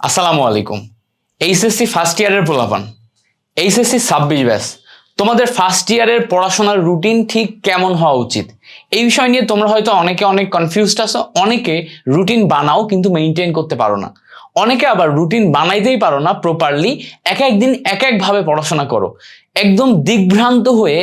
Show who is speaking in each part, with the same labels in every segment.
Speaker 1: আসসালামু আলাইকুম। HSC first ইয়ারের পোলাপান, এইচএসসি 26 ব্যাচ, তোমাদের ফার্স্ট ইয়ারের পড়াশোনার রুটিন ঠিক কেমন হওয়া উচিত এই বিষয় নিয়ে তোমরা হয়তো অনেকে অনেক কনফিউজড আছো। অনেকে রুটিন বানাও কিন্তু মেইনটেইন করতে পারো না, অনেকে আবার রুটিন বানাইতেই পারো না প্রপারলি। এক এক দিন এক একভাবে পড়াশোনা করো, একদম দিগ্ভ্রান্ত হয়ে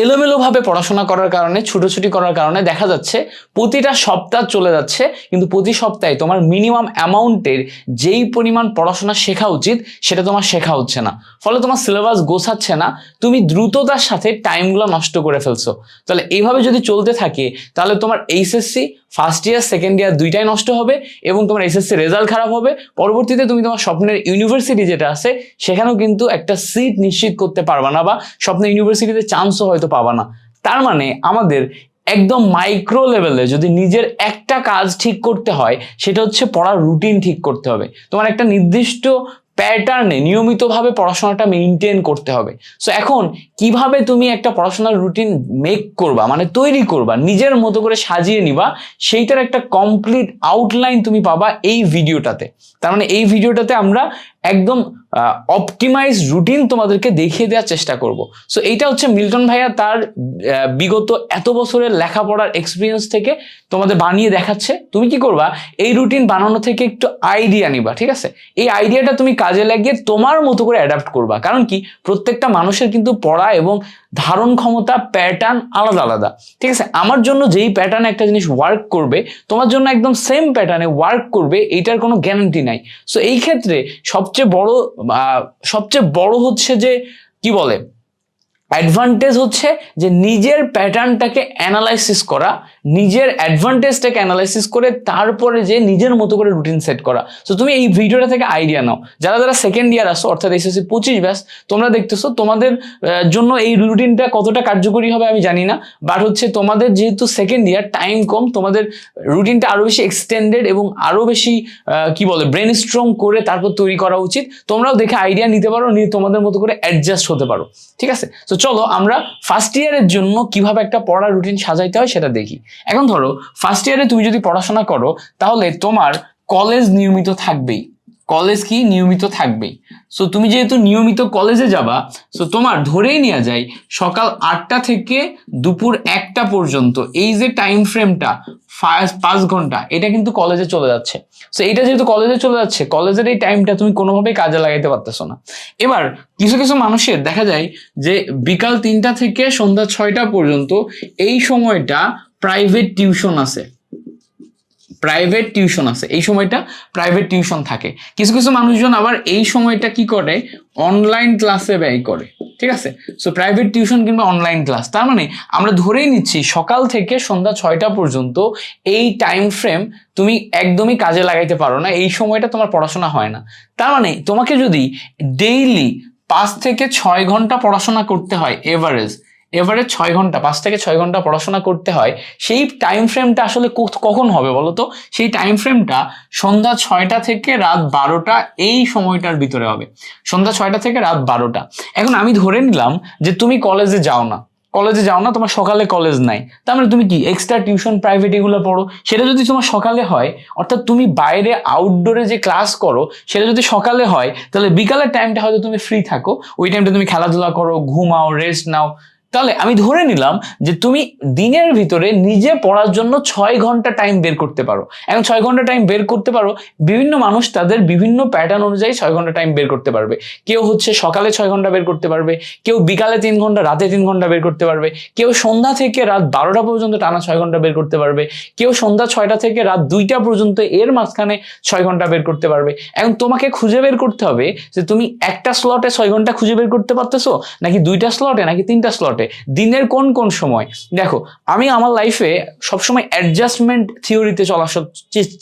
Speaker 1: এলোমেলোভাবে পড়াশোনা করার কারণে, ছুটোছুটি করার কারণে দেখা যাচ্ছে প্রতিটা সপ্তাহ চলে যাচ্ছে কিন্তু প্রতি সপ্তাহে তোমার মিনিমাম অ্যামাউন্টের যেই পরিমাণ পড়াশোনা শেখা উচিত সেটা তোমার শেখা হচ্ছে না। ফলে তোমার সিলেবাস গোছাচ্ছে না, তুমি দ্রুততার সাথে টাইমগুলো নষ্ট করে ফেলছো। তাহলে এইভাবে যদি চলতে থাকে তাহলে তোমার HSC first year second year দুইটাই নষ্ট হবে এবং তোমার এইচএসসি রেজাল্ট খারাপ হবে। পরবর্তীতে তুমি তোমার স্বপ্নের ইউনিভার্সিটি যেটা আছে সেখানেও কিন্তু একটা সিট নিশ্চিত করতে পারবা না, বা স্বপ্নের ইউনিভার্সিটিতে চান্সও হয়তো পাবা না। তার মানে আমাদের একদম মাইক্রো লেভেলে যদি নিজের একটা কাজ ঠিক করতে হয় সেটা হচ্ছে পড়ার রুটিন ঠিক করতে হবে। তোমার একটা নির্দিষ্ট প্যাটার্নে নিয়মিতভাবে পড়াশোনাটা মেইনটেইন করতে হবে। সো এখন কিভাবে তুমি একটা পড়াশোনার রুটিন মেক করবা, মানে তৈরি করবা, নিজের মতো করে সাজিয়ে নিবা, সেইটার একটা কমপ্লিট আউটলাইন তুমি পাবা এই ভিডিওটাতে। তার মানে এই ভিডিওটাতে আমরা একদম অপটিমাইজ রুটিন তোমাদেরকে দেখিয়ে দেওয়ার চেষ্টা করব। সো এইটা হচ্ছে মিল্টন ভাইয়া তার বিগত এত বছরের লেখাপড়ার এক্সপিরিয়েন্স থেকে তোমাদের বানিয়ে দেখাচ্ছে। তুমি কি করবা, এই রুটিন বানানো থেকে একটু আইডিয়া নিবা, ঠিক আছে? এই আইডিয়াটা তুমি কাজে লাগিয়ে তোমার মতো করে অ্যাডাপ্ট করবা। কারণ কি, প্রত্যেকটা মানুষের কিন্তু পড়া এবং ধারণ ক্ষমতা প্যাটার্ন আলাদা আলাদা, ঠিক আছে? আমার জন্য যেই প্যাটার্নে একটা জিনিস ওয়ার্ক করবে তোমার জন্য একদম সেম প্যাটার্নে ওয়ার্ক করবে, এইটার কোনো গ্যারান্টি নাই। সো এই ক্ষেত্রে সবচেয়ে বড় হচ্ছে যে কি বলে অ্যাডভান্টেজ হচ্ছে যে নিজের প্যাটার্নটাকে অ্যানালাইসিস করা, নিজের অ্যাডভান্টেজটাকে অ্যানালাইসিস করে তারপরে যে নিজের মতো করে রুটিন সেট করা। সো তুমি এই ভিডিওটা থেকে আইডিয়া নাও। যারা যারা সেকেন্ড ইয়ার আসো অর্থাৎ এইচএসসি 25 ব্যাচ, তোমরা দেখতেছো তোমাদের জন্য এই রুটিনটা কতটা কার্যকরী হবে আমি জানি না, বাট হচ্ছে তোমাদের যেহেতু সেকেন্ড ইয়ার, টাইম কম, তোমাদের রুটিনটা আরো বেশি এক্সটেন্ডেড এবং আরো বেশি কি বলে ব্রেন স্ট্রং করে তারপর তৈরি করা উচিত। তোমরাও দেখে আইডিয়া নিতে পারো, নিয়ে তোমাদের মতো করে অ্যাডজাস্ট হতে পারো, ঠিক আছে? তো চলো আমরা ফার্স্ট ইয়ারের জন্য কিভাবে একটা পড়ার রুটিন সাজাইতে হয় সেটা দেখি। এখন ধরো ফার্স্ট ইয়ারে তুমি যদি পড়াশোনা করো তাহলে তোমার কলেজ নিয়মিত থাকবেই, কলেজ কি নিয়মিত থাকবেই। সো তুমি যেহেতু নিয়মিত কলেজে যাবা, সো তোমার ধরেই নেওয়া যায় সকাল 8টা থেকে দুপুর 1টা পর্যন্ত এই যে টাইম ফ্রেমটা 5 ঘন্টা, এটা কিন্তু কলেজে চলে যাচ্ছে। সো এটা যেহেতু কলেজে চলে যাচ্ছে, কলেজের এই টাইমটা তুমি কোনোভাবেই কাজে লাগাইতে পারতেছো না। এবার কিছু কিছু মানুষের দেখা যায় যে বিকাল 3টা থেকে সন্ধ্যা 6টা পর্যন্ত এই সময়টা প্রাইভেট টিউশন আছে, এই সময়টা প্রাইভেট টিউশন থাকে। কিছু কিছু মানুষজন আবার এই সময়টা কি করে, অনলাইন ক্লাসে ব্যয় করে, ঠিক আছে? সো প্রাইভেট টিউশন কিংবা অনলাইন ক্লাস, তার মানে আমরা ধরেই নিচ্ছি সকাল থেকে সন্ধ্যা 6টা পর্যন্ত এই টাইম ফ্রেম তুমি একদমই কাজে লাগাইতে পারো না, এই সময়টা তোমার পড়াশোনা হয় না। তার মানে তোমাকে যদি ডেইলি 5 থেকে 6 ঘন্টা পড়াশোনা করতে হয়, এভারেজ 6 ঘন্টা, 5 থেকে 6 ঘন্টা পড়াশোনা করতে হয়, সেই টাইম ফ্রেমটা আসলে কখন হবে বলো তো? সেই টাইম ফ্রেমটা সন্ধ্যা 6টা থেকে রাত 12টা এই সময়টার ভিতরে হবে, সন্ধ্যা 6টা থেকে রাত 12টা। এখন আমি ধরে নিলাম যে তুমি কলেজে যাও না, তোমার সকালে কলেজ নাই, তার মানে তুমি কি এক্সট্রা টিউশন প্রাইভেট এগুলো পড়ো। সেটা যদি তোমার সকালে হয়, অর্থাৎ তুমি বাইরে আউটডোরে যে ক্লাস করো সেটা যদি সকালে হয়, তাহলে বিকালের টাইমটা হয়তো তুমি ফ্রি থাকো, ওই টাইমটা তুমি খেলাধুলা করো, ঘুমাও, রেস্ট নাও। তাহলে আমি ধরে নিলাম যে তুমি দিনের ভিতরে নিজে পড়ার জন্য 6 ঘন্টা টাইম বের করতে পারো। এখন 6 ঘন্টা টাইম বের করতে পারো, বিভিন্ন মানুষ তাদের বিভিন্ন প্যাটার্ন অনুযায়ী 6 ঘন্টা টাইম বের করতে পারবে। কেউ হচ্ছে সকালে 6 ঘন্টা বের করতে পারবে, কেউ বিকালে 3 ঘন্টা, রাতে 3 ঘন্টা বের করতে পারবে, কেউ সন্ধ্যা থেকে রাত 12টা পর্যন্ত টানা 6 ঘন্টা বের করতে পারবে, কেউ সন্ধ্যা 6টা থেকে রাত 2টা পর্যন্ত এর মাঝখানে 6 ঘন্টা বের করতে পারবে। এখন তোমাকে খুঁজে বের করতে হবে যে তুমি একটা স্লটে 6 ঘন্টা খুঁজে বের করতে পারতেছো, নাকি 2টা স্লটে, নাকি 3টা স্লটে, দিনের কোন কোন সময়। দেখো আমি আমার লাইফে সবসময় অ্যাডজাস্টমেন্ট থিওরিতে চলার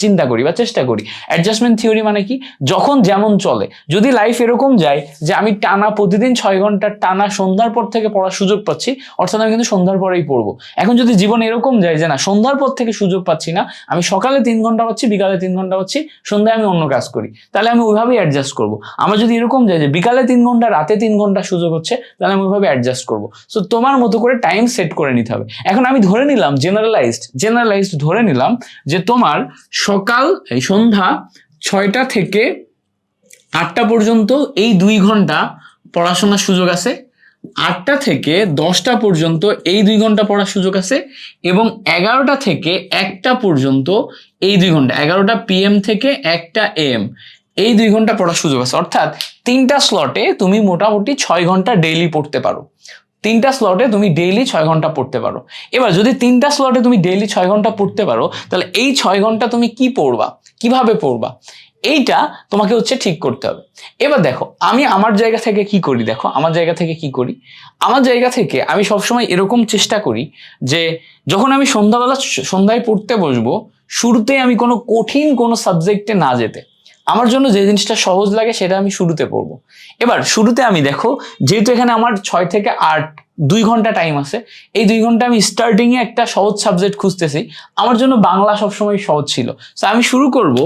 Speaker 1: চিন্তা করি বা চেষ্টা করি। অ্যাডজাস্টমেন্ট থিওরি মানে কি, যখন যেমন চলে। যদি লাইফ এরকম যায় যে আমি টানা প্রতিদিন 6 ঘন্টা টানা সন্ধ্যার পর থেকে পড়ার সুযোগ পাচ্ছি, অর্থাৎ আমি কিন্তু সন্ধ্যার পরেই পড়বো। এখন যদি জীবন এরকম যায় যে না, সন্ধ্যার পর থেকে সুযোগ পাচ্ছি না, আমি সকালে 3 ঘন্টা পাচ্ছি, বিকালে 3 ঘন্টা পাচ্ছি, সন্ধ্যায় আমি অন্য কাজ করি, তাহলে আমি ওইভাবেই অ্যাডজাস্ট করবো। আমার যদি এরকম যায় যে বিকালে 3 ঘন্টা, রাতে 3 ঘন্টা সুযোগ হচ্ছে, তাহলে আমি ওইভাবে অ্যাডজাস্ট করবো। সো তোমার মতো করে টাইম সেট করে নিতে হবে। এখন আমি ধরে নিলাম জেনারেলাইজড ধরে নিলাম যে তোমার সন্ধ্যা 6টা থেকে 8টা পর্যন্ত এই 2 ঘন্টা পড়াশোনার সুযোগ আছে, 8টা থেকে 10টা পর্যন্ত এই 2 ঘন্টা পড়ার সুযোগ আছে, এবং 11টা থেকে 1টা পর্যন্ত এই 2 ঘন্টা, 11টা PM থেকে 1টা AM এই 2 ঘন্টা পড়ার সুযোগ আছে। অর্থাৎ 3টা স্লটে তুমি মোটামুটি 6 ঘন্টা ডেইলি পড়তে পারো। 3টা স্লটে তুমি ডেইলি 6 ঘন্টা পড়তে পারো। এবার যদি 3টা স্লটে তুমি ডেইলি 6 ঘন্টা পড়তে পারো, তাহলে এই 6 ঘন্টা তুমি কি পড়বা, কিভাবে পড়বা, এইটা তোমাকে হচ্ছে ঠিক করতে হবে। এবার দেখো আমি আমার জায়গা থেকে কি করি, দেখো আমার জায়গা থেকে কি করি। আমার জায়গা থেকে আমি সবসময় এরকম চেষ্টা করি যে যখন আমি সন্ধ্যায় পড়তে বসবো, শুরুতে আমি কোনো কঠিন কোনো সাবজেক্টে না যেতে, আমার জন্য যে জিনিসটা সহজ লাগে সেটা আমি শুরুতে পড়বো। এবার শুরুতে আমি দেখো, যেহেতু এখানে আমার 6 থেকে 8 2 ঘন্টা টাইম আছে, এই 2 ঘন্টা আমি স্টার্টিং এ একটা সহজ সাবজেক্ট খুঁজতেছি। আমার জন্য বাংলা সবসময় সহজ ছিল। সো আমি শুরু করব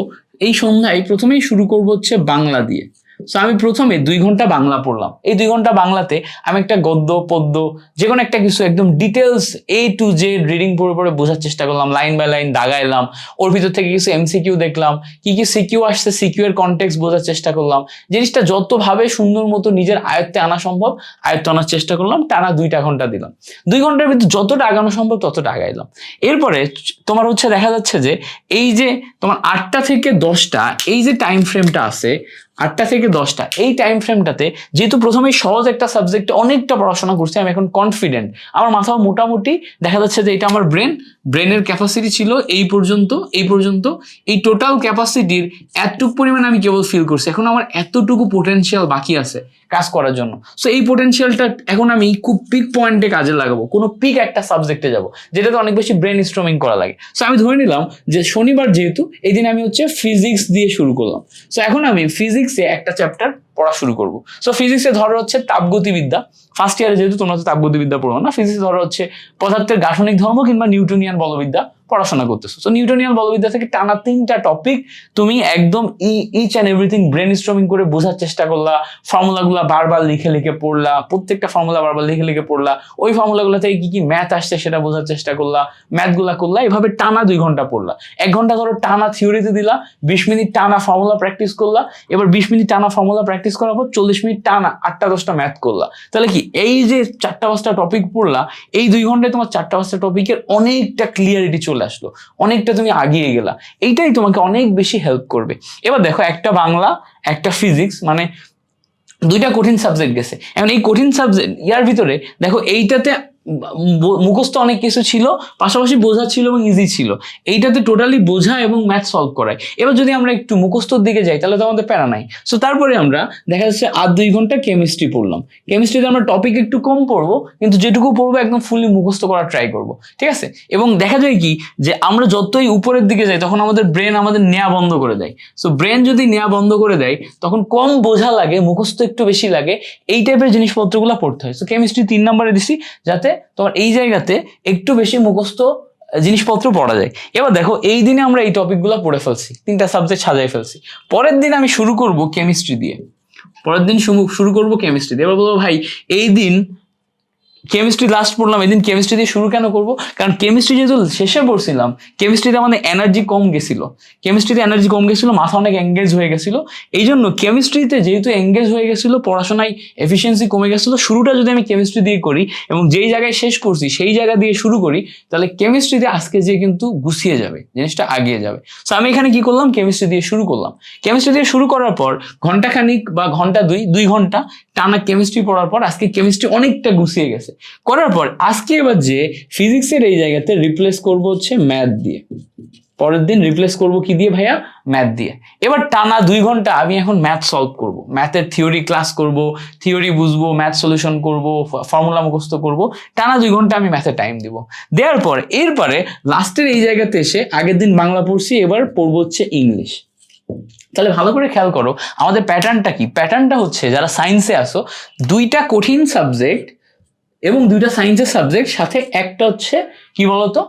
Speaker 1: এই সন্ধ্যায়, প্রথমেই শুরু করব হচ্ছে বাংলা দিয়ে। সো আমি প্রথমে 2 ঘন্টা বাংলা পড়লাম। এই 2 ঘন্টা বাংলাতে আমি একটা গদ্য পদ্য যে কোনো একটা কিছু একদম details A to Z reading পড়ে পড়ে বোঝার চেষ্টা করলাম, লাইন বাই লাইন দাগাইলাম, ওর ভিতর থেকে কিছু MCQ দেখলাম, কি কি সিকিউ আসছে সিকিউ এর কনটেক্সট বোঝার চেষ্টা করলাম, জিনিসটা যতভাবে সুন্দর মতো নিজের আয়ত্তে আনা সম্ভব আয়ত্তে আনার চেষ্টা করলাম। টানা 2টা ঘন্টা দিলাম, 2 ঘন্টার ভিতর যতটা আগানো সম্ভব ততটা আগাইলাম। এরপরে তোমার হচ্ছে দেখা যাচ্ছে যে এই যে তোমার 8টা থেকে 10টা এই যে টাইম ফ্রেমটা আছে, 8টা থেকে 10টা এই টাইম ফ্রেমটাতে যেহেতু প্রথমেই সহজ একটা সাবজেক্টে অনেকটা পড়াশোনা করছি, আমি এখন কনফিডেন্ট, আমার মাথাও মোটামুটি দেখা যাচ্ছে যে এটা আমার ব্রেনের ক্যাপাসিটি ছিল এই পর্যন্ত, এই টোটাল ক্যাপাসিটির এতটুকু পরিমাণ আমি কেবল ফিল করছি। এখন আমার এতটুকু পোটেনশিয়াল বাকি আছে কাজ করার জন্য। সো এই পোটেনশিয়ালটা এখন আমি খুব পিক পয়েন্টে কাজে লাগাবো, কোনো পিক একটা সাবজেক্টে যাব যেটাতে অনেক বেশি ব্রেন স্ট্রমিং করা লাগে। সো আমি ধরে নিলাম যে শনিবার যেহেতু এই দিন আমি হচ্ছে ফিজিক্স দিয়ে শুরু করলাম। সো এখন আমি ফিজিক্সে একটা চ্যাপ্টার পড়া শুরু করবো। সো ফিজিক্সে ধরো হচ্ছে তাপগতিবিদ্যা, ফার্স্ট ইয়ারে যেহেতু তোমরা তো তাপগতিবিদ্যা পড়ো না, ফিজিক্সে ধরো হচ্ছে পদার্থের গাঠনিক ধর্ম কিংবা নিউটনিয়ান বলবিদ্যা পড়াশোনা করতেছো। তো নিউটনিয়ান বলবিদ্যা থেকে টানা 3টা টপিক তুমি একদম each and everything brainstorming করে বোঝার চেষ্টা করলা, ফর্মুলাগুলা বারবার লিখে লিখে পড়লা, প্রত্যেকটা ফর্মুলা বারবার লিখে লিখে পড়লা, ওই ফর্মুলাগুলো থেকে কি কি ম্যাথ আসছে সেটা বোঝার চেষ্টা করলা, ম্যাথগুলা করলা, এভাবে টানা 2 ঘন্টা পড়লা। 1 ঘন্টা ধরো টানা থিওরিতে দিলা, 20 মিনিট টানা ফর্মুলা প্র্যাকটিস করলা, এবার 20 মিনিট টানা ফর্মুলা প্র্যাকটিস করার পর 40 মিনিট টানা 8টা 10টা ম্যাথ করলা। তাহলে কি এই যে 4টা 5টা টপিক পড়লা, এই 2 ঘন্টায় তোমার 4টা 5টা টপিকের অনেকটা ক্লিয়ারিটি চলে আসলো, অনেকটা তুমি আগিয়ে গেলা। এইটাই তোমাকে অনেক বেশি হেল্প করবে। এবার দেখো একটা বাংলা একটা ফিজিক্স, মানে 2টা কঠিন সাবজেক্ট গেছে। এখন এই কঠিন সাবজেক্ট ইয়ার ভিতরে দেখো এইটাতে মুখস্থ অনেক কিছু ছিল, পাশাপাশি বোঝা ছিল এবং ইজি ছিল। এইটাতে টোটালি বোঝা এবং ম্যাথ সলভ করায়। এবার যদি আমরা একটু মুখস্থর দিকে যাই তাহলে তো আমাদের প্যারা নাই। সো তারপরে আমরা দেখা যাচ্ছে আর 2 ঘন্টা কেমিস্ট্রি পড়লাম। কেমিস্ট্রিতে আমরা টপিক একটু কম পড়বো, কিন্তু যেটুকু পড়বো একদম ফুললি মুখস্থ করার ট্রাই করবো, ঠিক আছে? এবং দেখা যায় কি যে আমরা যতই উপরের দিকে যাই তখন আমাদের ব্রেন আমাদের নেওয়া বন্ধ করে দেয়। সো ব্রেন যদি নেওয়া বন্ধ করে দেয় তখন কম বোঝা লাগে, মুখস্থ একটু বেশি লাগে, এই টাইপের জিনিসপত্রগুলো পড়তে হয়। সো কেমিস্ট্রি 3 নম্বরে দিছি যাতে তোমার এই জায়গাতে একটু বেশি মুখস্থ জিনিসপত্র পড়া যায়। এবার দেখো এই দিনে আমরা এই টপিকগুলো পড়ে ফেলছি, 3টা সাবজেক্ট সাজাই ফেলছি। পরের দিন আমি শুরু করব কেমিস্ট্রি দিয়ে, এবার বলবো ভাই এই দিন কেমিস্ট্রি লাস্ট পড়লাম, এদিন কেমিস্ট্রি দিয়ে শুরু কেন করব? কারণ কেমিস্ট্রি যেহেতু শেষে পড়ছিলাম, কেমিস্ট্রিতে আমাদের এনার্জি কম গেছিল, মাথা অনেক এঙ্গেজ হয়ে গেছিল। এই জন্য কেমিস্ট্রিতে যেহেতু এঙ্গেজ হয়ে গেছিল, পড়াশোনায় এফিসিয়েন্সি কমে গেছিল, শুরুটা যদি আমি কেমিস্ট্রি দিয়ে করি এবং যেই জায়গায় শেষ করছি সেই জায়গা দিয়ে শুরু করি, তাহলে কেমিস্ট্রিতে আজকে যে কিন্তু গুছিয়ে যাবে, জিনিসটা আগিয়ে যাবে। সো আমি এখানে কি করলাম, কেমিস্ট্রি দিয়ে শুরু করলাম। কেমিস্ট্রি দিয়ে শুরু করার পর ঘন্টাখানিক বা ঘন্টা 2 ঘন্টা টানা কেমিস্ট্রি পড়ার পর আজকে কেমিস্ট্রি অনেকটা গুছিয়ে গেছে। করার পর আজকে এবার যে ফিজিক্সের এই জায়গাতে রিপ্লেস করব হচ্ছে ম্যাথ দিয়ে। পরের দিন রিপ্লেস করব কি দিয়ে ভাইয়া? ম্যাথ দিয়ে। এবার টানা 2 ঘন্টা আমি এখন ম্যাথ সলভ করব, ম্যাথের থিওরি ক্লাস করব, থিওরি বুঝবো, ম্যাথ সলিউশন করব, ফর্মুলা মুখস্থ করব। টানা 2 ঘন্টা আমি ম্যাথে টাইম দিব। দেওয়ার পর এরপরে লাস্টের এই জায়গাতে এসে আগের দিন বাংলা পড়ছি, এবার পড়বো হচ্ছে ইংলিশ। তাহলে ভালো করে খেয়াল করো আমাদের প্যাটার্নটা কি। প্যাটার্নটা হচ্ছে যারা সায়েন্সে আসো, 2টা কঠিন সাবজেক্ট এবং 2টা সায়েন্সের সাবজেক্ট, সাথে একটা হচ্ছে কি বলতো,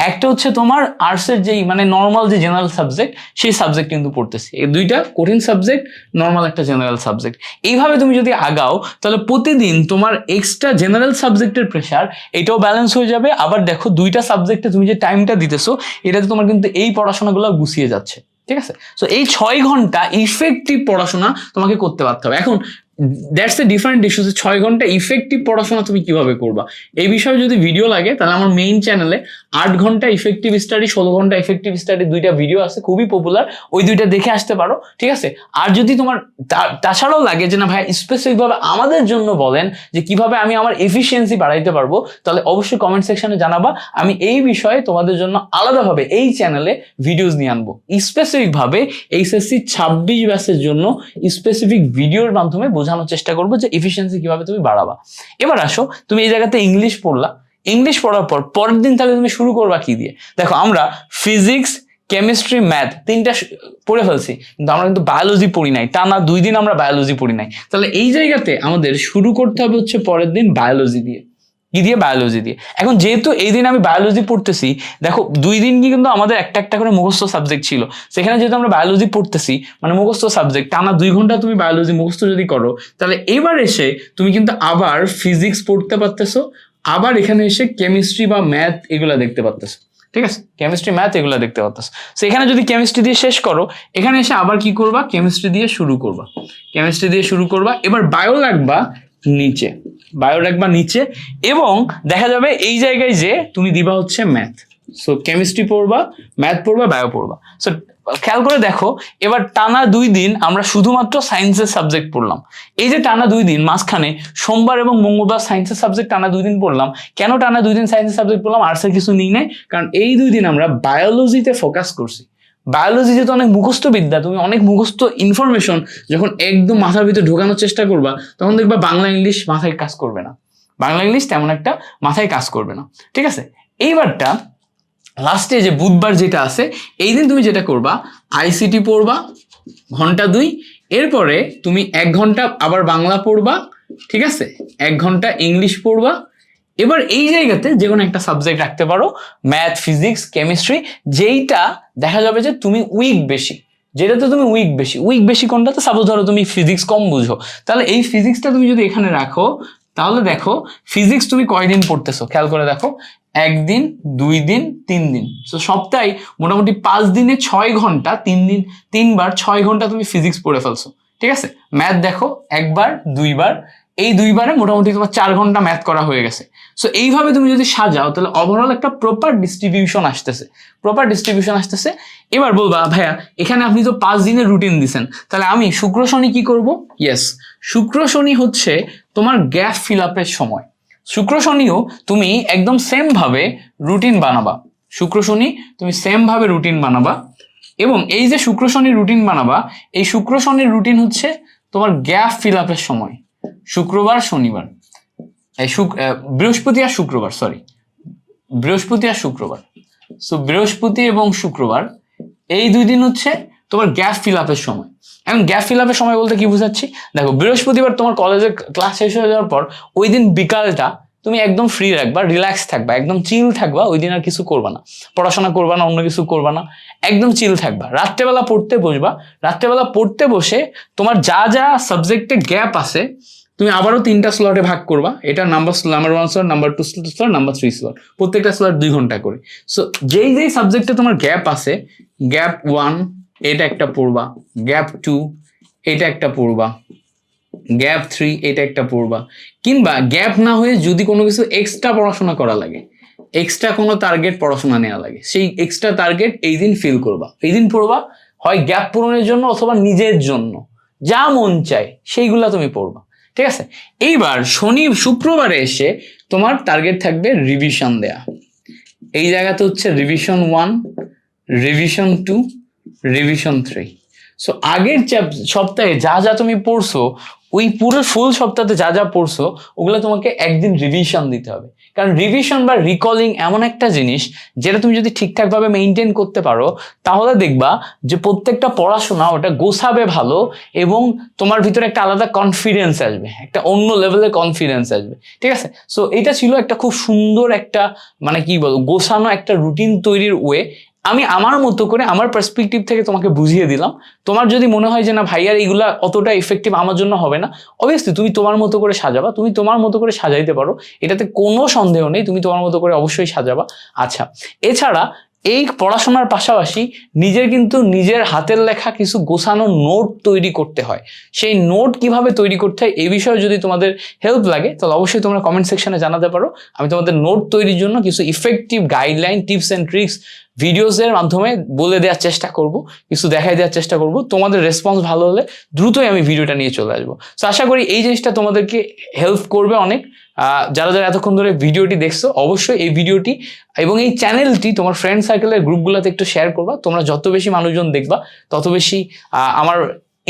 Speaker 1: একটা হচ্ছে তোমার আর্টসের যেই মানে নর্মাল যে জেনারেল সাবজেক্ট, সেই সাবজেক্ট কিন্তু পড়তেছি। এই 2টা কঠিন সাবজেক্ট, নর্মাল একটা জেনারেল সাবজেক্ট। এইভাবে তুমি যদি আগাও তাহলে প্রতিদিন তোমার এক্সট্রা জেনারেল সাবজেক্টের প্রেশার এটাও ব্যালেন্স হয়ে যাবে। আবার দেখো 2টা সাবজেক্টে তুমি যে টাইমটা দিতেছো, এটাতে তোমার কিন্তু এই পড়াশোনাগুলো গুছিয়ে যাচ্ছে। ঠিক আছে? সো এই 6 ঘন্টা ইফেক্টিভ পড়াশোনা তোমাকে করতে পারতে হবে। এখন দ্যাটস এ ডিফারেন্ট ইস্যু, 6 ঘন্টা ইফেক্টিভ পড়াশোনা তুমি কিভাবে করবা, এই বিষয়ে যদি ভিডিও লাগে তাহলে আমার মেইন চ্যানেলে 8 ঘন্টা ইফেক্টিভ স্টাডি, 16 ঘন্টা ইফেক্টিভ স্টাডি 2টা ভিডিও আছে, খুবই পপুলার, ওই 2টা দেখে আসতে পারো। ঠিক আছে? আর যদি তোমার তাছাড়াও লাগে যে না ভাই স্পেসিফিক ভাবে আমাদের জন্য বলেন যে কিভাবে আমি আমার এফিসিয়েন্সি বাড়াইতে পারবো, তাহলে অবশ্যই কমেন্ট সেকশনে জানাবা, আমি এই বিষয়ে তোমাদের জন্য আলাদাভাবে এই চ্যানেলে ভিডিওস নিয়ে আনবো, স্পেসিফিক ভাবে এইচএসসি 26 ব্যাচের জন্য স্পেসিফিক ভিডিওর মাধ্যমে বোঝানোর চেষ্টা করবো যে এফিসিয়েন্সি কিভাবে তুমি বাড়াবা। এবার আসো, তুমি এই জায়গাতে ইংলিশ পড়লা, ইংলিশ পড়ার পর পরের দিন তাহলে তুমি শুরু করবা কি দিয়ে? দেখো আমরা ফিজিক্স, কেমিস্ট্রি, ম্যাথ 3টা পড়ে ফেলছি, কিন্তু আমরা কিন্তু বায়োলজি পড়ি নাই, টানা 2 দিন আমরা বায়োলজি পড়ি নাই। তাহলে এই জায়গাতে আমাদের শুরু করতে হবে হচ্ছে পরের দিন বায়োলজি দিয়ে। কি দিয়ে? বায়োলজি দিয়ে। এখন যেহেতু এই দিন আমি বায়োলজি পড়তেছি, দেখো 2 দিন কি কিন্তু আমাদের একটা একটা করে মুখস্থ সাবজেক্ট ছিল, সেখানে যেহেতু আমরা বায়োলজি পড়তেছি মানে মুখস্থ সাবজেক্ট, টানা 2 ঘন্টা তুমি বায়োলজি মুখস্থ যদি করো, তাহলে এবার এসে তুমি কিন্তু আবার ফিজিক্স পড়তে পারতেছো, আবার এখানে এসে কেমিস্ট্রি বা ম্যাথ এগুলা দেখতে পারতেছো। ঠিক আছে? কেমিস্ট্রি, ম্যাথ এগুলা দেখতে পারতেছো। সেখানে যদি কেমিস্ট্রি দিয়ে শেষ করো, এখানে এসে আবার কি করবা? কেমিস্ট্রি দিয়ে শুরু করবা, কেমিস্ট্রি দিয়ে শুরু করবা। এবার বায়ো রাখবা নিচে, বায়ো রাখবা নিচে, এবং দেখা যাবে এই জায়গায় যে তুমি দিবা হচ্ছে ম্যাথ। সো কেমিস্ট্রি পড়বা, ম্যাথ পড়বা, বায়ো পড়বা। সো খেয়াল করে দেখো, এবার টানা 2 দিন আমরা শুধুমাত্র সায়েন্সের সাবজেক্ট পড়লাম। এই যে টানা 2 দিন, মাঝখানে সোমবার এবং মঙ্গলবার সায়েন্সের সাবজেক্ট টানা 2 দিন পড়লাম। কেন টানা 2 দিন সায়েন্সের সাবজেক্ট পড়লাম? আর্টসের কিছু নিই নাই, কারণ এই 2 দিন আমরা বায়োলজিতে ফোকাস করছি। বায়োলজি যেহেতু অনেক মুখস্থ বিদ্যা, তুমি অনেক মুখস্থ ইনফরমেশন যখন একদম মাথার ভিতরে ঢোকানোর চেষ্টা করবা, তখন দেখবা বাংলা ইংলিশ মাথায় কাজ করবে না, বাংলা ইংলিশ তেমন একটা মাথায় কাজ করবে না। ঠিক আছে? এইবারটা লাস্টে যে বুধবার যেটা আছে, এই দিন তুমি যেটা করবা, আইসিটি পড়বা ঘন্টা 2, এরপরে তুমি 1 ঘন্টা আবার বাংলা পড়বা। ঠিক আছে? 1 ঘন্টা ইংলিশ পড়বা। এবার এই জায়গাতে যে কোনো একটা সাবজেক্ট রাখতে পারো, ম্যাথ, ফিজিক্স, কেমিস্ট্রি, যেইটা দেখা যাবে যে তুমি উইক বেশি, যেটাতে তুমি উইক বেশি কোনটাতে? সাপোজ ধরো তুমি ফিজিক্স কম বুঝো, তাহলে এই ফিজিক্সটা তুমি যদি এখানে রাখো, তাহলে দেখো ফিজিক্স তুমি কয়দিন পড়তেছো, খেয়াল করে দেখো, 1 দিন, 2 দিন, 3 দিন। তো সপ্তাহে মোটামুটি 5 দিনে 6 ঘন্টা, 3 দিন 3 বার 6 ঘন্টা তুমি ফিজিক্স পড়ে ফেলছো। ঠিক আছে? ম্যাথ দেখো 1 বার, 2 বার, এই 2 বারে মোটামুটি তোমার 4 ঘন্টা ম্যাথ করা হয়ে গেছে। সো এইভাবে তুমি যদি সাজাও, তাহলে ওভারঅল একটা প্রপার ডিস্ট্রিবিউশন আসতেছে। এবার বলবা ভাইয়া এখানে আপনি তো 5 দিনের রুটিন দিছেন, তাহলে আমি শুক্র শনি কি করব? ইয়েস, শুক্র শনি হচ্ছে তোমার গ্যাপ ফিল আপের সময়। শুক্র শনিও তুমি একদম সেম ভাবে রুটিন বানাবা, শুক্র শনি তুমি সেম ভাবে রুটিন বানাবা। এবং এই যে শুক্র শনি রুটিন বানাবা, এই শুক্র শনির রুটিন হচ্ছে তোমার গ্যাপ ফিল আপের সময়, শুক্রবার, শনিবার, বৃহস্পতি আর শুক্রবার, বৃহস্পতি আর শুক্রবার। সো বৃহস্পতি এবং শুক্রবার এই 2 দিন হচ্ছে তোমার গ্যাপ ফিল আপের সময়। এখন গ্যাপ ফিল আপের সময় বলতে কি বুঝাচ্ছি? দেখো বৃহস্পতিবার তোমার কলেজের ক্লাস শেষ হয়ে যাওয়ার পর ওই দিন বিকালটা তুমি একদম ফ্রি রাখবা, রিল্যাক্স থাকবা, একদম চিল থাকবা, ওই দিন আর কিছু করবা না, পড়াশোনা করবা না, অন্য কিছু করবা না, একদম চিল থাকবা। রাত্রেবেলা পড়তে বসবা, রাত্রেবেলা পড়তে বসে তোমার যা যা সাবজেক্টে গ্যাপ আছে তুমি আবারও 3টা স্লটে ভাগ করবা। এটা number 1 slot, number 2 slot, number 3 slot, প্রত্যেকটা স্লট 2 ঘন্টা করে। সো যেই সাবজেক্টে তোমার গ্যাপ আছে, গ্যাপ 1 এটা একটা পড়বা, গ্যাপ 2 এটা একটা পড়বা, গ্যাপ 3 এটা একটা পড়বা। কিংবা গ্যাপ না হয়ে যদি কোনো কিছু এক্সট্রা পড়াশোনা করা লাগে, এক্সট্রা কোনো টার্গেট পড়াশোনা নেওয়া লাগে, সেই এক্সট্রা টার্গেট এই দিন ফিল করবা, এই দিন পড়বা, হয় গ্যাপ পূরণের জন্য অথবা নিজের জন্য, যা মন চায় সেইগুলা তুমি পড়বা। ঠিক আছে? এইবার শুক্রবারে এসে তোমার টার্গেট থাকবে রিভিশন দেয়া। এই জায়গাতে হচ্ছে রিভিশন 1, রিভিশন 2, রিভিশন 3। সো আগের সপ্তাহে যা যা তুমি পড়ছো, ওই পুরো ফুল সপ্তাহে যা যা পড়ছো ওগুলো তোমাকে একদিন রিভিশন দিতে হবে। কারণ রিভিশন বা রিকলিং এমন একটা জিনিস যেটা তুমি যদি ঠিকঠাকভাবে মেনটেন করতে পারো, তাহলে দেখবা যে প্রত্যেকটা পড়াশোনা ওটা গোছাবে ভালো, এবং তোমার ভিতরে একটা আলাদা কনফিডেন্স আসবে, একটা অন্য লেভেলের কনফিডেন্স আসবে। ঠিক আছে? সো এটা ছিল একটা খুব সুন্দর একটা মানে কি বলবো গোছানো একটা রুটিন তৈরির ওয়ে। আমি আমার মতো করে আমার পার্সপেক্টিভ থেকে তোমাকে বুঝিয়ে দিলাম। তোমার যদি মনে হয় যে না ভাইয়ার এইগুলা অতটা ইফেক্টিভ আমার জন্য হবে না, অবভিয়াসলি তুমি তোমার মতো করে সাজাবা, তুমি তোমার মতো করে সাজাইতে পারো, এটাতে কোনো সন্দেহ নেই, তুমি তোমার মতো করে অবশ্যই সাজাবা। আচ্ছা, এছাড়া এই পড়াশোনার পাশাপাশি নিজের হাতের লেখা কিছু গোছানো নোট তৈরি করতে হয়। সেই নোট কিভাবে তৈরি করতে হয় এই বিষয়ে যদি তোমাদের হেল্প লাগে তাহলে অবশ্যই তোমরা কমেন্ট সেকশনে জানাতে পারো। আমি তোমাদের নোট তৈরির জন্য কিছু effective guideline, tips and tricks ভিডিওসের মাধ্যমে বলে দেওয়ার চেষ্টা করব, কিছু দেখাই দেওয়ার চেষ্টা করব। তোমাদের রেসপন্স ভালো হলে দ্রুতই আমি ভিডিওটা নিয়ে চলে আসবো। তো আশা করি এই জিনিসটা তোমাদেরকে হেল্প করবে অনেক। যারা যারা এতক্ষণ ধরে ভিডিওটি দেখছো অবশ্যই এই ভিডিওটি এবং এই চ্যানেলটি তোমার ফ্রেন্ড সার্কেলের গ্রুপগুলোতে একটু শেয়ার করবা। তোমরা যত বেশি মানুষজন দেখবা তত বেশি আমার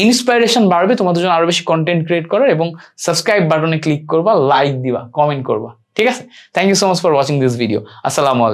Speaker 1: ইন্সপাইরেশন বাড়বে তোমাদের জন্য আরো বেশি কন্টেন্ট ক্রিয়েট করার। এবং সাবস্ক্রাইব বাটনে ক্লিক করবা, লাইক দিবা, কমেন্ট করবা। ঠিক আছে? Thank you so much for watching this video. আসসালামু আলাইকুম।